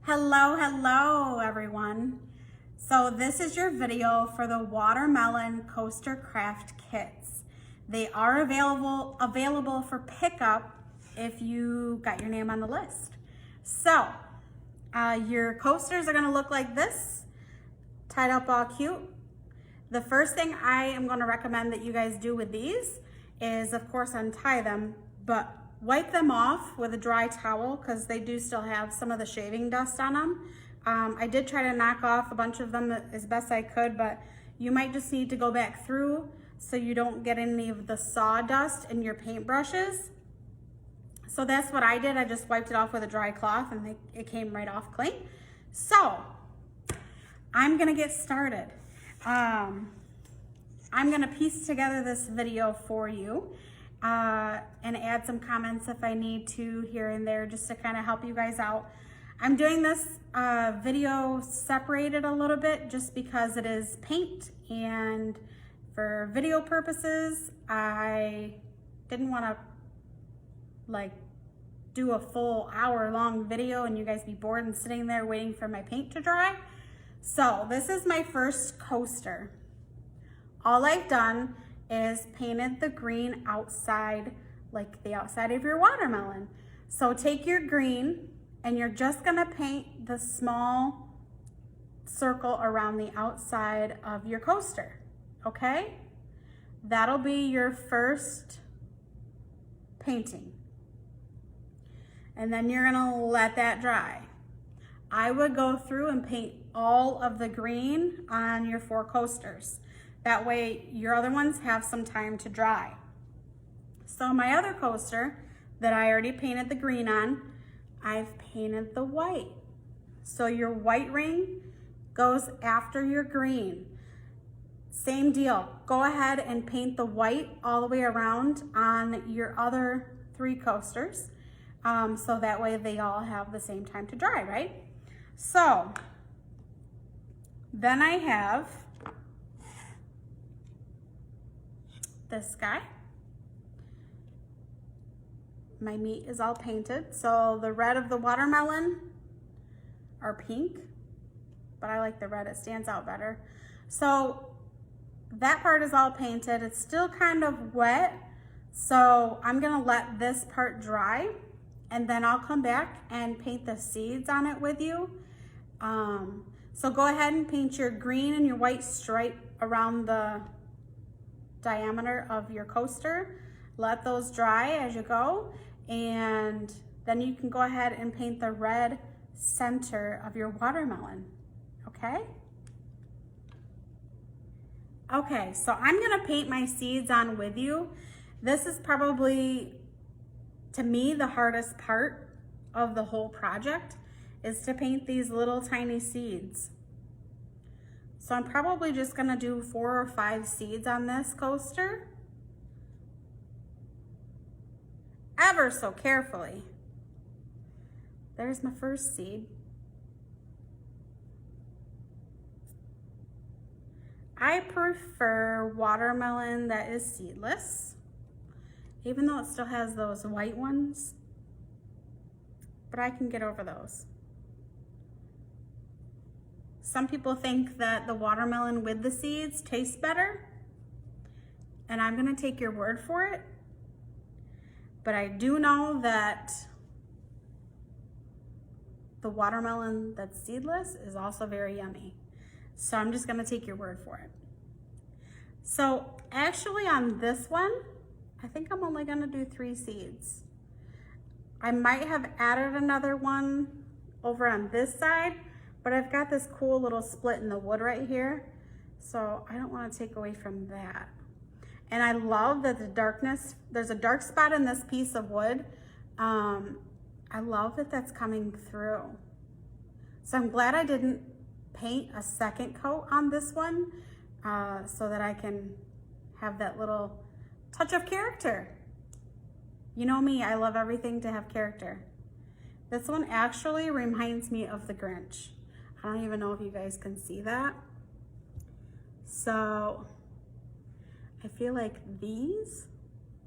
Hello everyone. So this is your video for the watermelon coaster craft kits. They are available for pickup if you got your name on the list. So your coasters are gonna look like this, tied up all cute. The first thing I am gonna recommend that you guys do with these is, of course, untie them, but wipe them off with a dry towel because they do still have some of the shaving dust on them. I did try to knock off a bunch of them as best I could, but you might just need to go back through so you don't get any of the sawdust in your paintbrushes. So that's what I did. I just wiped it off with a dry cloth and it came right off clean. So I'm gonna get started. I'm gonna piece together this video for you and add some comments if I need to here and there just to kind of help you guys out. I'm doing this video separated a little bit just because it is paint, and for video purposes I didn't want to like do a full hour-long video and you guys be bored and sitting there waiting for my paint to dry. So this is my first coaster. All I've done is painted the green outside, like the outside of your watermelon. So take your green and you're just gonna paint the small circle around the outside of your coaster, okay? That'll be your first painting. And then you're gonna let that dry. I would go through and paint all of the green on your 4 coasters. That way your other ones have some time to dry. So my other coaster that I already painted the green on, I've painted the white. So your white ring goes after your green. Same deal, go ahead and paint the white all the way around on your other 3 coasters. So that way they all have the same time to dry, right? So then I have this guy. My meat is all painted. So the red of the watermelon are pink, but I like the red, it stands out better. So that part is all painted. It's still kind of wet. So I'm gonna let this part dry and then I'll come back and paint the seeds on it with you. So go ahead and paint your green and your white stripe around the diameter of your coaster. Let those dry as you go, and then you can go ahead and paint the red center of your watermelon, okay? Okay, so I'm gonna paint my seeds on with you. This is probably, to me, the hardest part of the whole project is to paint these little tiny seeds. So I'm probably just gonna do 4 or 5 seeds on this coaster, ever so carefully. There's my first seed. I prefer watermelon that is seedless, even though it still has those white ones, but I can get over those. Some people think that the watermelon with the seeds tastes better, and I'm gonna take your word for it. But I do know that the watermelon that's seedless is also very yummy. So I'm just gonna take your word for it. So actually on this one, I think I'm only gonna do 3 seeds. I might have added another one over on this side, but I've got this cool little split in the wood right here, so I don't want to take away from that. And I love that the darkness, there's a dark spot in this piece of wood. I love that that's coming through. So I'm glad I didn't paint a second coat on this one so that I can have that little touch of character. You know me, I love everything to have character. This one actually reminds me of the Grinch. I don't even know if you guys can see that. So I feel like these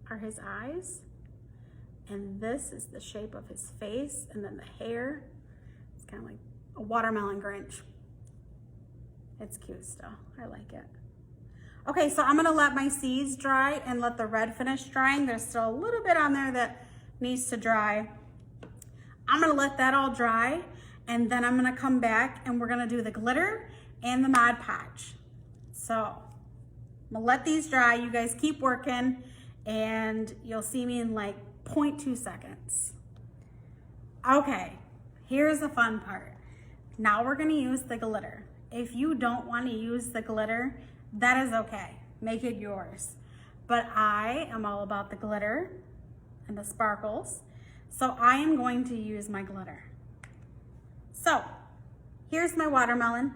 are his eyes and this is the shape of his face, and then the hair. It's kind of like a watermelon Grinch. It's cute still. I like it. Okay, so I'm gonna let my seeds dry and let the red finish drying. There's still a little bit on there that needs to dry. I'm gonna let that all dry, and then I'm gonna come back and we're gonna do the glitter and the Mod Podge. So I'm gonna let these dry. You guys keep working and you'll see me in like 0.2 seconds. Okay, here's the fun part. Now we're gonna use the glitter. If you don't wanna use the glitter, that is okay, make it yours. But I am all about the glitter and the sparkles, so I am going to use my glitter. So, here's my watermelon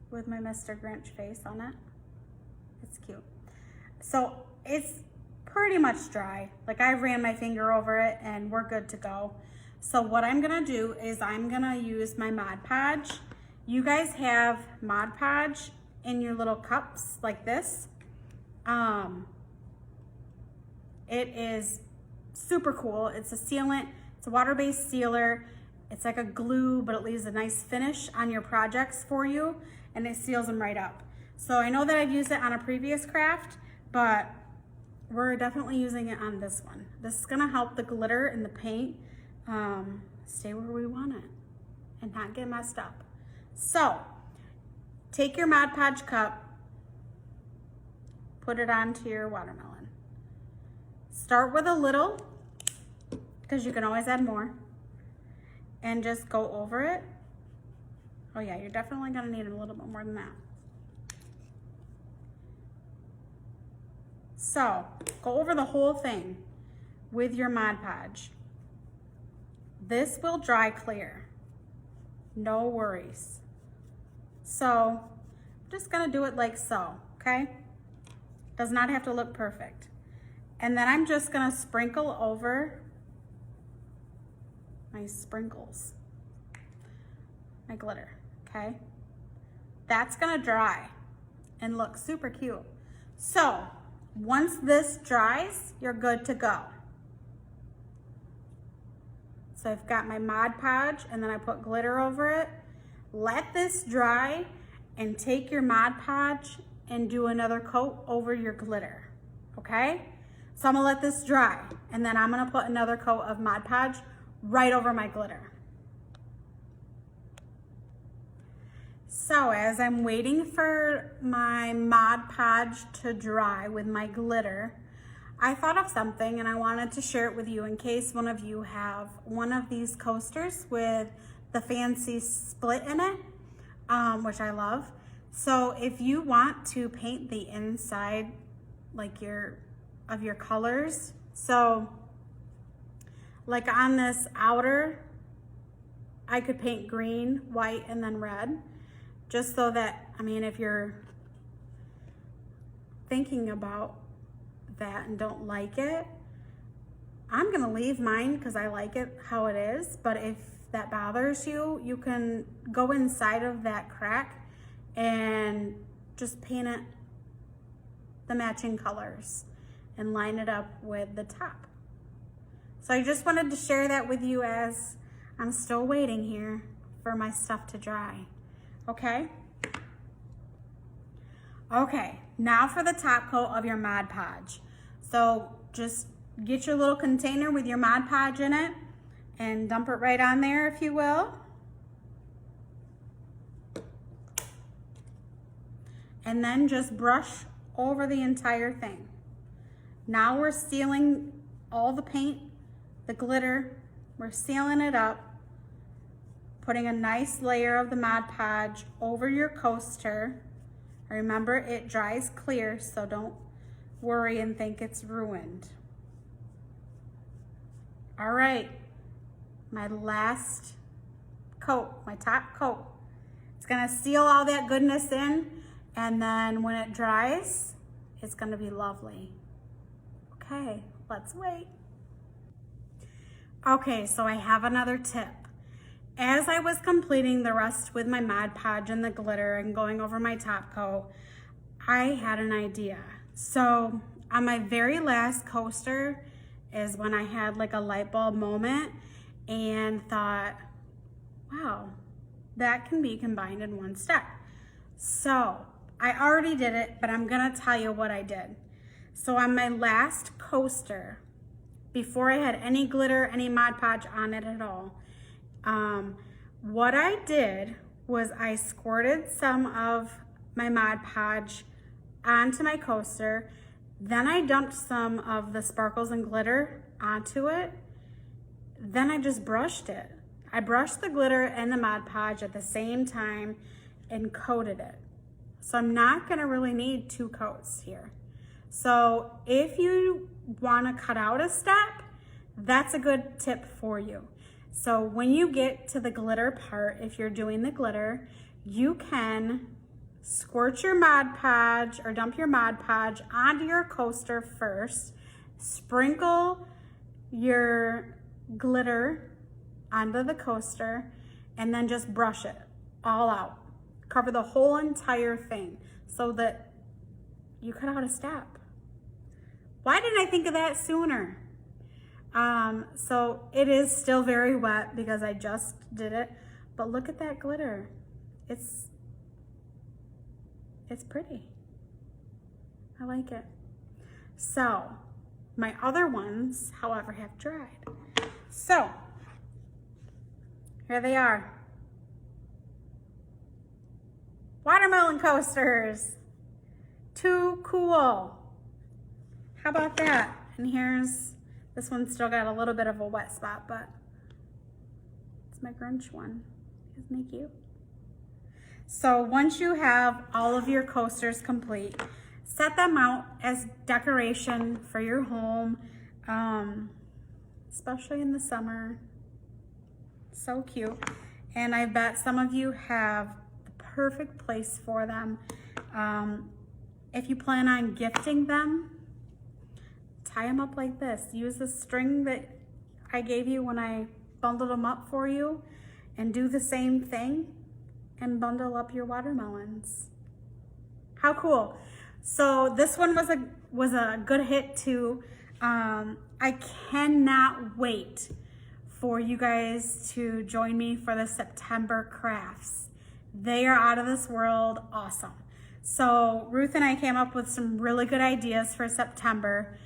with my Mr. Grinch face on it. It's cute. So, it's pretty much dry. Like I ran my finger over it and we're good to go. So what I'm gonna do is I'm gonna use my Mod Podge. You guys have Mod Podge in your little cups like this. It is super cool. It's a sealant, it's a water-based sealer. It's like a glue, but it leaves a nice finish on your projects for you, and it seals them right up. So I know that I've used it on a previous craft, but we're definitely using it on this one. This is gonna help the glitter and the paint stay where we want it and not get messed up. So, take your Mod Podge cup, put it onto your watermelon. Start with a little, because you can always add more, and just go over it. Oh yeah, you're definitely gonna need a little bit more than that. So, go over the whole thing with your Mod Podge. This will dry clear, no worries. So, I'm just gonna do it like so, okay? Does not have to look perfect. And then I'm just gonna sprinkle over my sprinkles, my glitter, okay? That's gonna dry and look super cute. So, once this dries, you're good to go. So I've got my Mod Podge and then I put glitter over it. Let this dry and take your Mod Podge and do another coat over your glitter, okay? So I'm gonna let this dry and then I'm gonna put another coat of Mod Podge right over my glitter. So as I'm waiting for my Mod Podge to dry with my glitter, I thought of something and I wanted to share it with you in case one of you have one of these coasters with the fancy split in it, which I love. So if you want to paint the inside like of your colors, so like on this outer, I could paint green, white, and then red, just so that, I mean, if you're thinking about that and don't like it, I'm gonna leave mine because I like it how it is, but if that bothers you, you can go inside of that crack and just paint it the matching colors and line it up with the top. So I just wanted to share that with you as I'm still waiting here for my stuff to dry, okay? Okay, now for the top coat of your Mod Podge. So just get your little container with your Mod Podge in it and dump it right on there, if you will. And then just brush over the entire thing. Now we're sealing all the paint, the glitter, we're sealing it up, putting a nice layer of the Mod Podge over your coaster. Remember, it dries clear, so don't worry and think it's ruined. All right, my last coat, my top coat. It's gonna seal all that goodness in, and then when it dries, it's gonna be lovely. Okay, let's wait. Okay, so I have another tip. As I was completing the rest with my Mod Podge and the glitter and going over my top coat, I had an idea. So on my very last coaster is when I had like a light bulb moment and thought, wow, that can be combined in one step. So I already did it, but I'm gonna tell you what I did. So on my last coaster, before I had any glitter, any Mod Podge on it at all, what I did was I squirted some of my Mod Podge onto my coaster. Then I dumped some of the sparkles and glitter onto it. Then I just brushed it. I brushed the glitter and the Mod Podge at the same time and coated it. So I'm not gonna really need 2 coats here. So if you wanna cut out a step, that's a good tip for you. So when you get to the glitter part, if you're doing the glitter, you can squirt your Mod Podge or dump your Mod Podge onto your coaster first, sprinkle your glitter onto the coaster, and then just brush it all out. Cover the whole entire thing so that you cut out a step. Why didn't I think of that sooner? So it is still very wet because I just did it, but look at that glitter. It's pretty. I like it. So my other ones, however, have dried. So here they are. Watermelon coasters. Too cool. How about that? And here's, this one's still got a little bit of a wet spot, but it's my Grinch one. Isn't he cute? So once you have all of your coasters complete, set them out as decoration for your home, especially in the summer. So cute. And I bet some of you have the perfect place for them. If you plan on gifting them, tie them up like this. Use the string that I gave you when I bundled them up for you, and do the same thing and bundle up your watermelons. How cool. So this one was a good hit too. I cannot wait for you guys to join me for the September crafts. They are out of this world awesome. So Ruth and I came up with some really good ideas for September.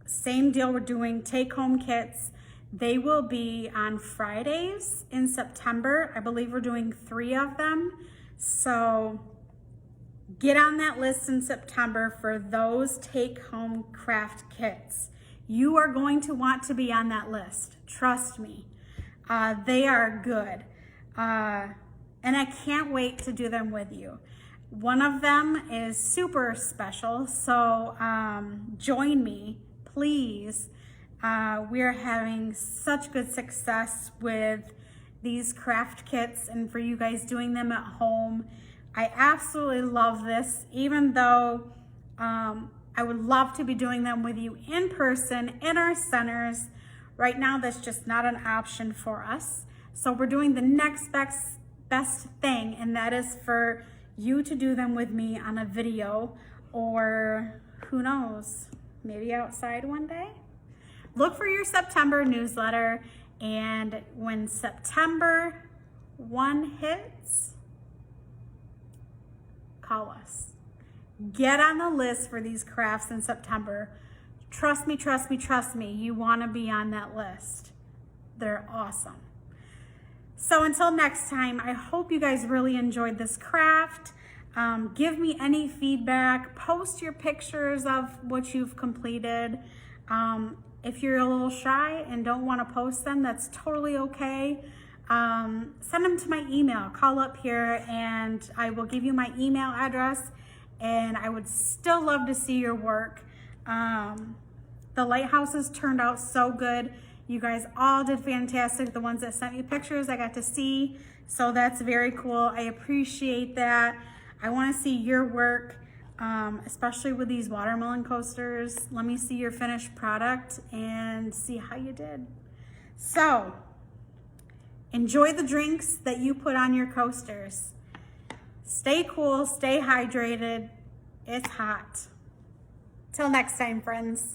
Same deal, we're doing take-home kits. They will be on Fridays in September. I believe we're doing 3 of them. So get on that list in September for those take-home craft kits. You are going to want to be on that list. Trust me. They are good. And I can't wait to do them with you. One of them is super special, so join me, please. We are having such good success with these craft kits and for you guys doing them at home. I absolutely love this, even though I would love to be doing them with you in person in our centers. Right now, that's just not an option for us. So we're doing the next best thing, and that is for you to do them with me on a video, or who knows, maybe outside one day. Look for your September newsletter, and when September 1 hits, call us. Get on the list for these crafts in September. Trust me, trust me, trust me. You want to be on that list. They're awesome. So until next time, I hope you guys really enjoyed this craft. Give me any feedback. Post your pictures of what you've completed. If you're a little shy and don't want to post them, that's totally okay. Send them to my email. Call up here and I will give you my email address, and I would still love to see your work. The lighthouses turned out so good. You guys all did fantastic. The ones that sent me pictures, I got to see. So that's very cool. I appreciate that. I want to see your work, especially with these watermelon coasters. Let me see your finished product and see how you did. So enjoy the drinks that you put on your coasters. Stay cool, stay hydrated. It's hot. Till next time, friends.